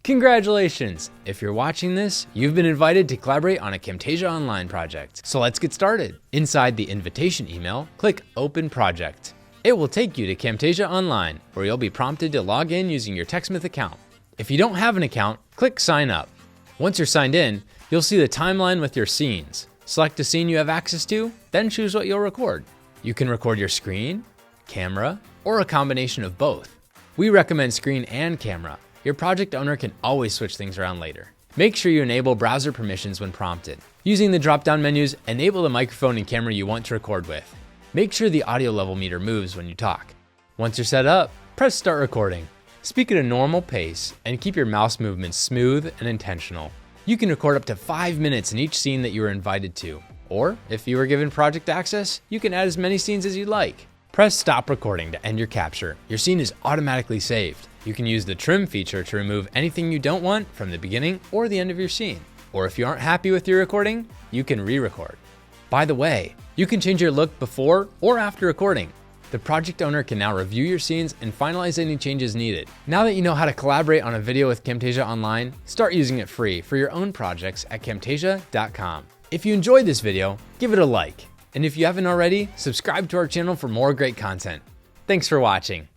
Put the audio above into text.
Congratulations! If you're watching this, you've been invited to collaborate on a Camtasia Online project. So let's get started. Inside the invitation email, click Open Project. It will take you to Camtasia Online, where you'll be prompted to log in using your TechSmith account. If you don't have an account, click Sign Up. Once you're signed in, you'll see the timeline with your scenes. Select a scene you have access to, then choose what you'll record. You can record your screen, camera, or a combination of both. We recommend screen and camera. Your project owner can always switch things around later. Make sure you enable browser permissions when prompted. Using the drop-down menus, enable the microphone and camera you want to record with. Make sure the audio level meter moves when you talk. Once you're set up, press Start Recording. Speak at a normal pace and keep your mouse movements smooth and intentional. You can record up to 5 minutes in each scene that you are invited to. Or, if you were given project access, you can add as many scenes as you'd like. Press Stop Recording to end your capture. Your scene is automatically saved. You can use the trim feature to remove anything you don't want from the beginning or the end of your scene. Or if you aren't happy with your recording, you can re-record. By the way, you can change your look before or after recording. The project owner can now review your scenes and finalize any changes needed. Now that you know how to collaborate on a video with Camtasia Online, start using it free for your own projects at camtasia.com. If you enjoyed this video, give it a like. And if you haven't already, subscribe to our channel for more great content. Thanks for watching.